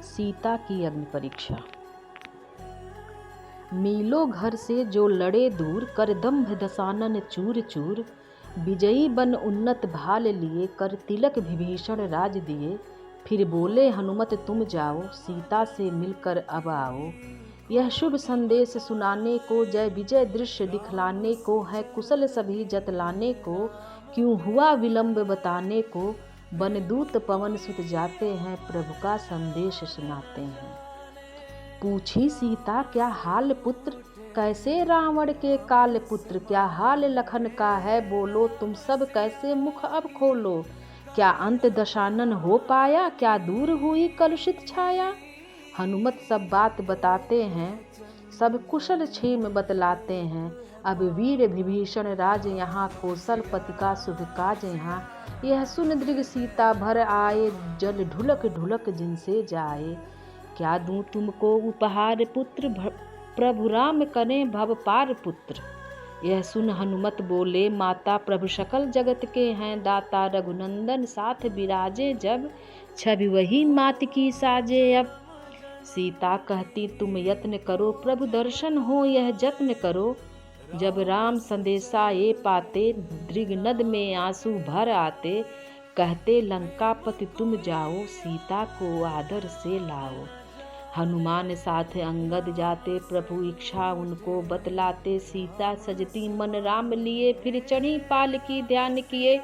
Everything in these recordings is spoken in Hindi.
सीता की अग्नि परीक्षा। मीलों घर से जो लड़े दूर, कर दंभ दसानन चूर चूर। विजयी बन उन्नत भाल लिए, कर तिलक विभीषण राज दिए। फिर बोले हनुमत तुम जाओ, सीता से मिलकर अब आओ। यह शुभ संदेश सुनाने को, जय विजय दृश्य दिखलाने को है। कुशल सभी जतलाने को, क्यों हुआ विलंब बताने को। बनदूत पवन सुत जाते हैं, प्रभु का संदेश सुनाते हैं। पूछी सीता क्या हाल पुत्र, कैसे रावण के काल पुत्र। क्या हाल लखन का है बोलो, तुम सब कैसे मुख अब खोलो। क्या अंत दशानन हो पाया, क्या दूर हुई कलुषित छाया। हनुमत सब बात बताते हैं, सब कुशल क्षेम बतलाते हैं। अब वीर विभीषण राज यहाँ, कौशलपति का शुभ काज यहाँ। यह सुन दृग सीता भर आए, जल ढुलक ढुलक जिनसे जाए। क्या दूं तुमको उपहार पुत्र, प्रभु राम करें भव पार पुत्र। यह सुन हनुमत बोले, माता प्रभु सकल जगत के हैं दाता। रघुनंदन साथ विराजे जब, छवि वही मात की साजे अब। सीता कहती तुम यत्न करो, प्रभु दर्शन हो यह जत्न करो। जब राम संदेशा ये पाते, दृग नद में आंसू भर आते। कहते लंकापति तुम जाओ, सीता को आदर से लाओ। हनुमान साथ अंगद जाते, प्रभु इच्छा उनको बतलाते। सीता सजती मन राम लिए, फिर चढ़ी पालकी ध्यान किए।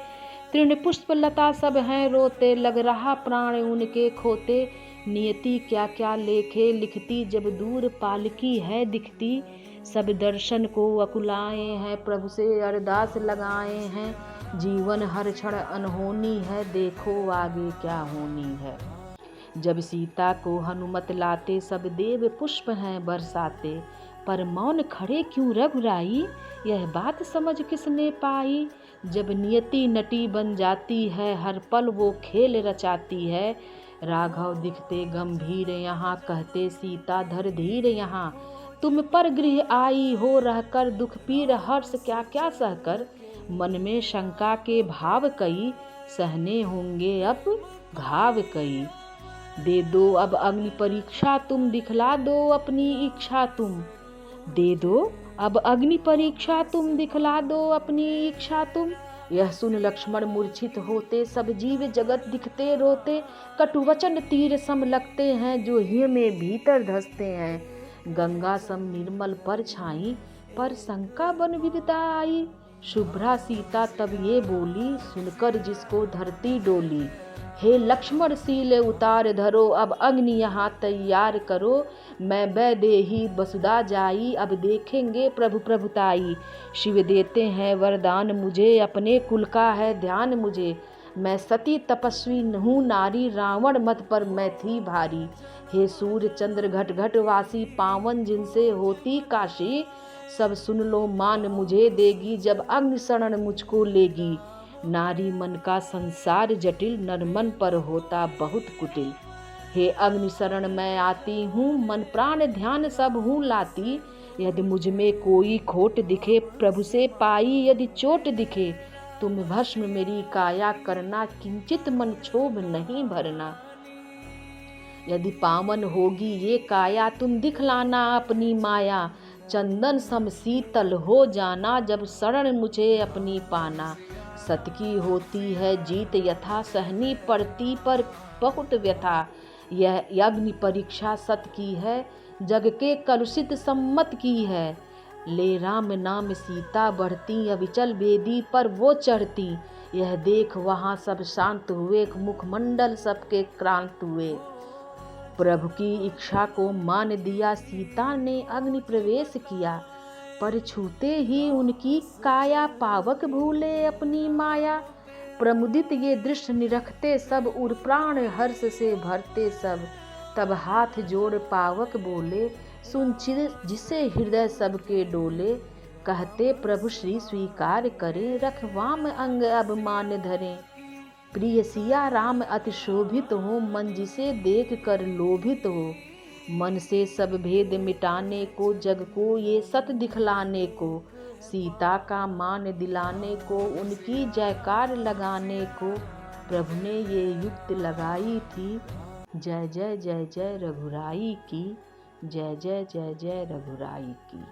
तृण पुष्प लता सब हैं रोते, लग रहा प्राण उनके खोते। नियति क्या क्या लेखे लिखती, जब दूर पालकी है दिखती। सब दर्शन को अकुलाए हैं, प्रभु से अरदास लगाए हैं। जीवन हर क्षण अनहोनी है, देखो आगे क्या होनी है। जब सीता को हनुमत लाते, सब देव पुष्प हैं बरसाते। पर मौन खड़े क्यों रघुराई, यह बात समझ किसने पाई। जब नियति नटी बन जाती है, हर पल वो खेल रचाती है। राघव दिखते गंभीर यहाँ, कहते सीता धर धीर यहाँ। तुम पर गृह आई हो रहकर, दुख पीर हर्ष क्या क्या सहकर। मन में शंका के भाव कई, सहने होंगे अब घाव कई। दे दो अब अग्नि परीक्षा तुम, दिखला दो अपनी इच्छा तुम। दे दो अब अग्नि परीक्षा तुम, दिखला दो अपनी इच्छा तुम। यह सुन लक्ष्मण मूर्छित होते, सब जीव जगत दिखते रोते। कटुवचन तीर सम लगते हैं, जो हिय में भीतर धसते हैं। गंगा सम निर्मल पर छाई, पर शंका बन विविता आई। शुभ्रा सीता तब ये बोली, सुनकर जिसको धरती डोली। हे लक्ष्मण शील उतार धरो, अब अग्नि यहाँ तैयार करो। मैं वैदेही वसुधा जाई, अब देखेंगे प्रभु प्रभुताई। शिव देते हैं वरदान मुझे, अपने कुल का है ध्यान मुझे। मैं सती तपस्वी हूँ नारी, रावण मत पर मैं थी भारी। हे सूर्य चंद्र घट घट वासी, पावन जिनसे होती काशी। सब सुन लो मान मुझे देगी, जब अग्नि शरण मुझको लेगी। नारी मन का संसार जटिल, नर मन पर होता बहुत कुटिल। हे अग्नि शरण मैं आती हूँ, मन प्राण ध्यान सब हूँ लाती। यदि मुझ में कोई खोट दिखे, प्रभु से पाई यदि चोट दिखे। तुम भस्म मेरी काया करना, किंचित मन क्षोभ नहीं भरना। यदि पावन होगी ये काया, तुम दिखलाना अपनी माया। चंदन सम शीतल हो जाना, जब शरण मुझे अपनी पाना। सत की होती है जीत यथा, सहनी पड़ती पर बहुत व्यथा। यह अग्नि परीक्षा सत की है, जग के कलुषित सम्मत की है। ले राम नाम सीता बढ़ती, अविचल वेदी पर वो चढ़ती। यह देख वहाँ सब शांत हुए, मुखमंडल सबके क्रांत हुए। प्रभु की इच्छा को मान दिया, सीता ने अग्नि प्रवेश किया। पर छूते ही उनकी काया, पावक भूले अपनी माया। प्रमुदित ये दृश्य निरखते सब, उर प्राण हर्ष से भरते सब। तब हाथ जोड़ पावक बोले, सुन जिसे हृदय सबके डोले। कहते प्रभु श्री स्वीकार करें, रख वाम अंग अब मान धरें। प्रिय सिया राम अति शोभित हो, मन जिसे देख कर लोभित हो। मन से सब भेद मिटाने को, जग को ये सत दिखलाने को। सीता का मान दिलाने को, उनकी जयकार लगाने को। प्रभु ने ये युक्त लगाई थी, जय जय जय जय रघुराई की, जय जय जय जय रघुराई की।